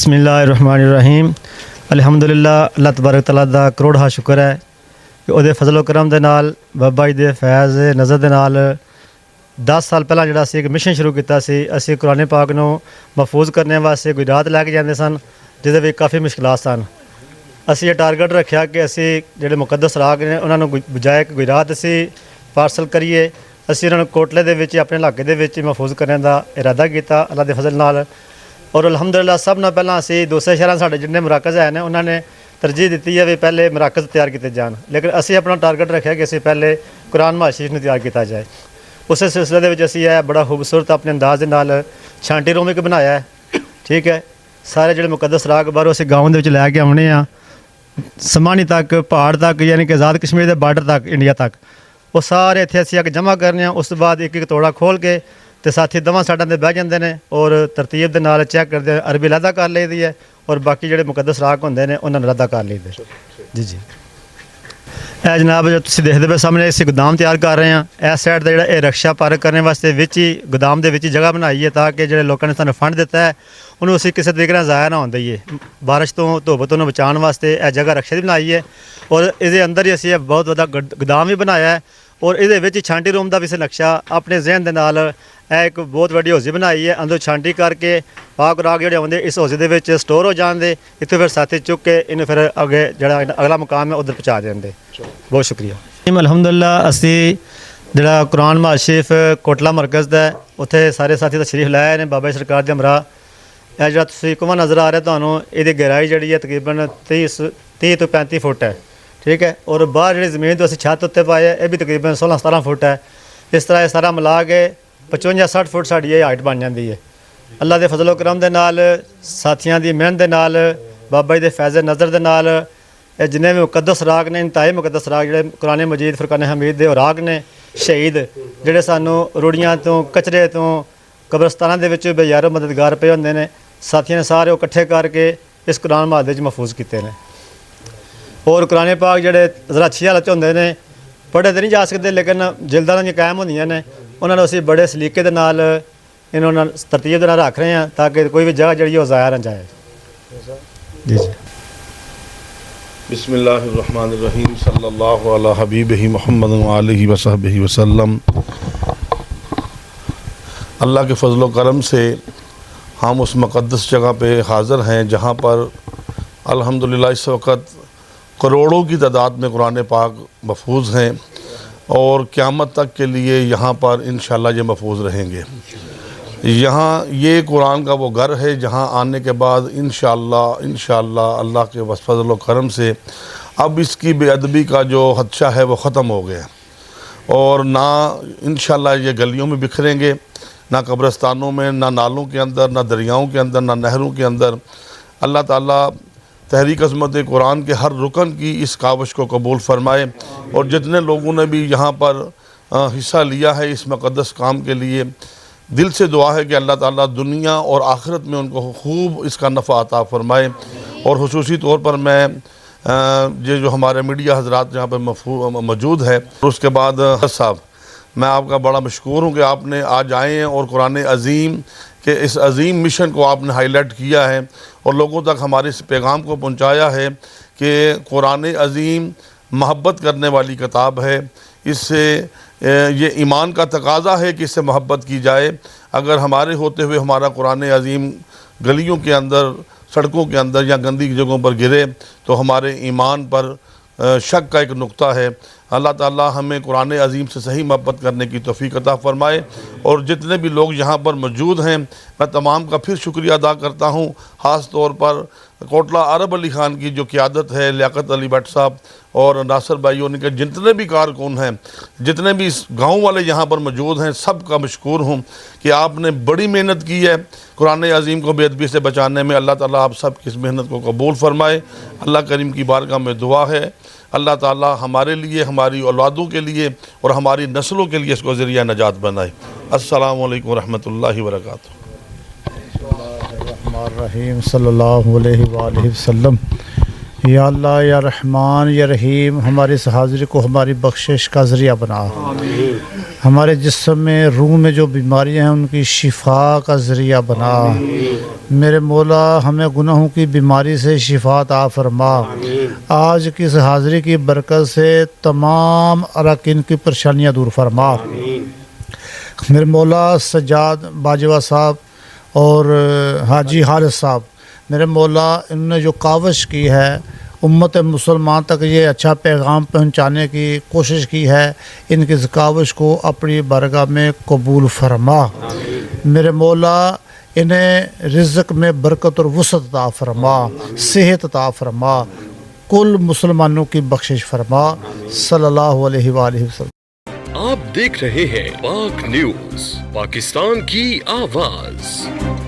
बिस्मिल्लाहिर्रहमानिर्रहीम। अल्हम्दुलिल्लाह, अल्लाह तबारक तआला दा करोड़ हा शुक्र है कि ਉਹਦੇ ਫਜ਼ਲ ਕਰਮ ਦੇ ਨਾਲ ਬਾਬਾ ਜੀ ਦੇ ਫੈਜ਼ ਨਜ਼ਰ ਦੇ ਨਾਲ 10 ਸਾਲ ਪਹਿਲਾਂ ਜਿਹੜਾ ਅਸੀਂ ਇੱਕ ਮਿਸ਼ਨ ਸ਼ੁਰੂ ਕੀਤਾ ਸੀ। ਅਸੀਂ ਕੁਰਾਨ ਪਾਕ ਨੂੰ ਮਹਿਫੂਜ਼ ਕਰਨ ਵਾਸਤੇ ਗੁਜਰਾਤ ਲੈ ਕੇ ਜਾਂਦੇ ਸਨ, ਜਿਹਦੇ ਵਿੱਚ ਕਾਫੀ ਮੁਸ਼ਕਿਲਾਂ ਸਨ। ਅਸੀਂ ਇਹ ਟਾਰਗੇਟ ਰੱਖਿਆ ਕਿ ਅਸੀਂ ਜਿਹੜੇ ਮੁਕੱਦਸ ਰਾਗ ਨੇ ਉਹਨਾਂ ਨੂੰ ਬਜਾਏ ਕਿ ਗੁਜਰਾਤ ਅਸੀਂ ਪਾਰਸਲ ਕਰੀਏ। ਅਸੀਂ ਉਹਨਾਂ ਨੂੰ ਕੋਟਲੇ ਦੇ ਵਿੱਚ ਆਪਣੇ ਇਲਾਕੇ ਦੇ ਵਿੱਚ ਮਹਿਫੂਜ਼ ਕਰਨ ਦਾ ਇਰਾਦਾ ਕੀਤਾ ਅੱਲਾਹ ਦੇ ਫਜ਼ਲ ਨਾਲ। ਔਰ ਅਲਹਮਦੁਲਿल्लाह ਸਭ ਨਾਲ ਪਹਿਲਾਂ ਅਸੀਂ ਦੂਸਰੇ ਸ਼ਹਿਰਾਂ ਸਾਡੇ ਜਿੰਨੇ ਮਰਾਕਜ਼ ਹੈ ਨੇ ਉਹਨਾਂ ਨੇ ਤਰਜੀਹ ਦਿੱਤੀ ਹੈ ਵੀ ਪਹਿਲੇ ਮਰਾਕਜ਼ ਤਿਆਰ ਕੀਤੇ ਜਾਣ, ਲੇਕਿਨ ਅਸੀਂ ਆਪਣਾ ਟਾਰਗੇਟ ਰੱਖਿਆ ਕਿ ਅਸੀਂ ਪਹਿਲੇ ਕੁਰਾਨ ਮਹਾਸ਼ਰੀਫ ਨੂੰ ਤਿਆਰ ਕੀਤਾ ਜਾਏ। ਉਸੇ ਸਿਲਸਿਲੇ ਦੇ ਵਿੱਚ ਅਸੀਂ ਇਹ ਬੜਾ ਖੂਬਸੂਰਤ ਆਪਣੇ ਅੰਦਾਜ਼ ਦੇ ਨਾਲ ਛਾਂਟੀ ਰੂਮ ਇੱਕ ਬਣਾਇਆ ਹੈ। ਠੀਕ ਹੈ, ਸਾਰੇ ਜਿਹੜੇ ਮੁਕੱਦਸ ਰਾਗ ਬਾਹਰੋਂ ਅਸੀਂ ਗਾਉਂ ਦੇ ਵਿੱਚ ਲੈ ਕੇ ਆਉਣੇ ਆ, ਸਮਾਨੀ ਤੱਕ, ਪਹਾੜ ਤੱਕ, ਯਾਨੀ ਕਿ ਆਜ਼ਾਦ ਕਸ਼ਮੀਰ ਦੇ ਬਾਰਡਰ ਤੱਕ, ਇੰਡੀਆ ਤੱਕ, ਉਹ ਸਾਰੇ ਇੱਥੇ ਅਸੀਂ ਆ ਕੇ ਜਮ੍ਹਾਂ ਕਰਨੇ ਆ। ਉਸ ਤੋਂ ਬਾਅਦ ਇੱਕ ਇੱਕ ਤੋੜਾ ਖੋਲ੍ਹ ਕੇ ਤੇ ਸਾਥੀ ਦਵਾਂ ਸਾਡਾਂ ਦੇ ਬਹਿ ਜਾਂਦੇ ਨੇ ਔਰ ਤਰਤੀਬ ਦੇ ਨਾਲ ਚੈੱਕ ਕਰਦੇ, ਅਰਬੀ ਅਲੱਦਾ ਕਰ ਲਈਦੀ ਹੈ ਔਰ ਬਾਕੀ ਜਿਹੜੇ ਮੁਕੱਦਸ ਰਾਗ ਹੁੰਦੇ ਨੇ ਉਹਨਾਂ ਨੂੰ ਅਲੱਦਾ ਕਰ ਲਈਦੇ। ਜੀ ਜੀ, ਇਹ ਜਨਾਬ ਜੋ ਤੁਸੀਂ ਦੇਖਦੇ ਪਏ ਸਾਹਮਣੇ ਅਸੀਂ ਗੋਦਾਮ ਤਿਆਰ ਕਰ ਰਹੇ ਹਾਂ। ਇਸ ਸਾਈਡ ਦਾ ਜਿਹੜਾ ਇਹ ਰਕਸ਼ਾ ਪਾਰਕ ਕਰਨ ਵਾਸਤੇ ਵਿੱਚ ਹੀ ਗੋਦਾਮ ਦੇ ਵਿੱਚ ਹੀ ਜਗ੍ਹਾ ਬਣਾਈ ਹੈ ਤਾਂ ਕਿ ਜਿਹੜੇ ਲੋਕਾਂ ਨੇ ਸਾਨੂੰ ਫੰਡ ਦਿੱਤਾ ਹੈ ਉਹਨੂੰ ਅਸੀਂ ਕਿਸੇ ਤਰੀਕੇ ਨਾਲ ਜ਼ਾਇਆ ਨਾ ਹੋਣ ਦਈਏ। ਬਾਰਿਸ਼ ਤੋਂ, ਧੁੱਪ ਤੋਂ ਬਚਾਉਣ ਵਾਸਤੇ ਇਹ ਜਗ੍ਹਾ ਰਕਸ਼ੇ ਦੀ ਬਣਾਈ ਹੈ ਔਰ ਇਹਦੇ ਅੰਦਰ ਹੀ ਅਸੀਂ ਬਹੁਤ ਵੱਡਾ ਗੋਦਾਮ ਵੀ ਬਣਾਇਆ ਹੈ ਔਰ ਇਹਦੇ ਵਿੱਚ ਛਾਂਟੀ ਰੂਮ ਦਾ ਵੀ ਅਸੀਂ ਨਕਸ਼ਾ ਆਪਣੇ ਜ਼ਿਹਨ ਦੇ ਨਾਲ ਇਹ ਇੱਕ ਬਹੁਤ ਵੱਡੀ ਹੌਜ਼ੀ ਬਣਾਈ ਹੈ। ਅੰਦਰ ਛਾਂਟੀ ਕਰਕੇ ਪਾਕ ਰਾਗ ਜਿਹੜੇ ਆਉਂਦੇ ਇਸ ਹੌਜ਼ੇ ਦੇ ਵਿੱਚ ਸਟੋਰ ਹੋ ਜਾਂਦੇ, ਇੱਥੇ ਫਿਰ ਸਾਥੀ ਚੁੱਕ ਕੇ ਇਹਨੂੰ ਫਿਰ ਅੱਗੇ ਜਿਹੜਾ ਅਗਲਾ ਮੁਕਾਮ ਹੈ ਉੱਧਰ ਪਹੁੰਚਾ ਦਿੰਦੇ। ਬਹੁਤ ਸ਼ੁਕਰੀਆ। ਅਲਹਮਦੁਲਿल्लाह ਅਸੀਂ ਜਿਹੜਾ ਕੁਰਾਨ ਮਹਾਸ਼ਰੀਫ ਕੋਟਲਾ ਮਰਕਜ਼ ਦਾ ਉੱਥੇ ਸਾਰੇ ਸਾਥੀ ਤਸ਼ਰੀਫ ਲਾਇਆ ਨੇ ਬਾਬਾ ਜੀ ਸਰਕਾਰ ਦੇ ਹਮਰਾਹ। ਇਹ ਜਿਹੜਾ ਤੁਸੀਂ ਕੁਵਾਂ ਨਜ਼ਰ ਆ ਰਿਹਾ ਤੁਹਾਨੂੰ, ਇਹਦੀ ਗਹਿਰਾਈ ਜਿਹੜੀ ਹੈ ਤਕਰੀਬਨ 30 ਤੋਂ 35 ਫੁੱਟ ਹੈ। ਠੀਕ ਹੈ, ਔਰ ਬਾਹਰ ਜਿਹੜੀ ਜ਼ਮੀਨ ਤੋਂ ਅਸੀਂ ਛੱਤ ਉੱਤੇ ਪਾਏ ਹੈ ਇਹ ਵੀ ਤਕਰੀਬਨ 16-17 ਫੁੱਟ ਹੈ। ਇਸ ਤਰ੍ਹਾਂ ਇਹ ਸਾਰਾ ਮਿਲਾ ਕੇ 55-60 ਫੁੱਟ ਸਾਡੀ ਇਹ ਹਾਈਟ ਬਣ ਜਾਂਦੀ ਹੈ। ਅੱਲਾ ਦੇ ਫਜ਼ਲ ਕਰਮ ਦੇ ਨਾਲ, ਸਾਥੀਆਂ ਦੀ ਮਿਹਨਤ ਦੇ ਨਾਲ, ਬਾਬਾ ਜੀ ਦੇ ਫੈਜ਼ ਨਜ਼ਰ ਦੇ ਨਾਲ ਇਹ ਜਿੰਨੇ ਵੀ ਮੁਕੱਦਸ ਰਾਗ ਨੇ, ਇੰਤਹਾਈ ਮੁਕੱਦਸ ਰਾਗ ਜਿਹੜੇ ਕੁਰਾਨ ਮਜੀਦ, ਫੁਰਕਾਨ ਹਮੀਦ ਦੇ ਰਾਗ ਨੇ, ਸ਼ਹੀਦ ਜਿਹੜੇ ਸਾਨੂੰ ਰੂੜੀਆਂ ਤੋਂ, ਕਚਰੇ ਤੋਂ, ਕਬਰਸਤਾਨਾਂ ਦੇ ਵਿੱਚ ਬੇਯਾਰੋ ਮਦਦਗਾਰ ਪਏ ਹੁੰਦੇ ਨੇ, ਸਾਥੀਆਂ ਨੇ ਸਾਰੇ ਉਹ ਇਕੱਠੇ ਕਰਕੇ ਇਸ ਕੁਰਾਨ ਮੁਹੱਦੇ 'ਚ ਮਹਿਫੂਜ਼ ਕੀਤੇ ਨੇ। ਔਰ ਕੁਰਾਨ ਪਾਕ ਜਿਹੜੇ ਜ਼ਰਾ ਅੱਛੀ ਹਾਲਤ 'ਚ ਹੁੰਦੇ ਨੇ, ਪੜ੍ਹੇ ਤਾਂ ਨਹੀਂ ਜਾ ਸਕਦੇ ਲੇਕਿਨ ਜਿਲਦਾਂ ਦੀਆਂ ਕਾਇਮ ਹੁੰਦੀਆਂ ਨੇ, ਉਹਨਾਂ ਨੂੰ ਅਸੀਂ ਬੜੇ ਸਲੀਕੇ ਦੇ ਨਾਲ ਇਹਨਾਂ ਨਾਲ ਤਰਤੀਬ ਦੇ ਨਾਲ ਰੱਖ ਰਹੇ ਹਾਂ ਤਾਂ ਕਿ ਕੋਈ ਵੀ ਜਗ੍ਹਾ ਜਿਹੜੀ ਉਹ ਜ਼ਾਇਆ ਨਾ ਜਾਏ। ਜੀ ਜੀ, बिस्मिल्लाहिर्रहमानिर्रहीम। सल्लल्लाहु अला हबीबिही मुहम्मद व आलिहि व सहबिही वसल्लम। अल्लाह के फ़ज़ल व करम से हम उस मुक़द्दस जगह पे हाज़िर हैं जहाँ पर अल्हम्दुलिल्लाह इस वक्त करोड़ों की तादाद में कुरान पाक महफूज हैं और क़यामत तक के लिए यहाँ पर इंशाअल्लाह ये महफूज रहेंगे। यहाँ ये कुरान का वो घर है जहाँ आने के बाद इंशाअल्लाह अल्लाह के फज़ल व करम से अब इसकी बेअदबी का जो खदशा है वो ख़त्म हो गया और ना इंशाअल्लाह ये गलियों में बिखरेंगे, ना कब्रस्तानों में, ना नालों के अंदर, ना दरियाओं के अंदर, ना नहरों के अंदर। अल्लाह ताला तहरीक अज़मत कुरान के हर रुकन की इस काविश को कबूल फ़रमाए और जितने लोगों ने भी यहाँ पर हिस्सा लिया है इस मुक़द्दस काम के लिए, दिल से दुआ है कि अल्लाह ताला दुनिया और आखिरत में उनको खूब इसका नफ़ा अता फ़रमाए। और खुसूसी तौर पर मैं ये जो हमारे मीडिया हज़रात यहाँ पर मौजूद है, उसके बाद साहब मैं आपका बड़ा मशकूर हूँ कि आपने आज आए हैं और कुरान अज़ीम के इस अज़ीम मिशन को आपने हाईलाइट किया है और लोगों तक हमारे इस पैगाम को पहुँचाया है कि कुरान अज़ीम मोहब्बत करने वाली किताब है। इससे ये ईमान का तकाज़ा है कि इससे मोहब्बत की जाए। अगर हमारे होते हुए हमारा कुरान अज़ीम गलियों के अंदर, सड़कों के अंदर या गंदी जगहों पर गिरे तो हमारे ईमान पर शक का एक नुक्ता है। अल्लाह ताला हमें कुरान अज़ीम से सही मोहब्बत करने की तौफ़ीक़ अता फ़रमाए। और जितने भी लोग यहाँ पर मौजूद हैं मैं तमाम का फिर शुक्रिया अदा करता हूँ, ख़ास तौर पर कोटला अरब अली ख़ान की जो क़ियादत है, लियाकत अली भट्ट साहब और नासिर भाई, उनके जितने भी कारकुन हैं, जितने भी इस गाँव वाले यहाँ पर मौजूद हैं, सब का मशकूर हूँ कि आपने बड़ी मेहनत की है कुरान अज़ीम को बेअदबी से बचाने में। अल्लाह ताला आप सब की इस मेहनत को कबूल फ़रमाए। अल्लाह करीम की बारगाह में दुआ है अल्लाह ताला हमारे लिए, हमारी औलादों के लिए और हमारी नस्लों के लिए इसको ज़रिया नजात बनाए। अस्सलामु अलैकुम व रहमतुल्लाहि व बरकातुहू। रहीम सल्लल्लाहु अलैहि वसल्लम। या अल्लाह या रहमान या रहीम, हमारे इस हाज़िरी को हमारी बख्शिश का ज़रिया बना। हमारे जिस्म में, रूह में जो बीमारियां हैं उनकी शिफा का ज़रिया बना। मेरे मौला हमें गुनाहों की बीमारी से शिफा अता फरमा। आज की इस हाज़िरी की बरकत से तमाम अरकान की परेशानियाँ दूर फरमा। मेरे मौला सज्जाद बाजवा साहब और हाजी हारिस साहब, मेरे मौला इन्होंने जो काविश की है उम्मत मुसलमान तक ये अच्छा पैगाम पहुंचाने की कोशिश की है, इनकी इस काविश को अपनी बारगाह में कबूल फरमा। मेरे मौला इन्हें रिज़्क़ में बरकत और वसअत अता फरमा, सेहत अता फरमा, कुल मुसलमानों की बख्शिश फरमा। सल्लल्लाहु अलैहि वसल्लम। आप देख रहे हैं पाक न्यूज़, पाकिस्तान की आवाज़।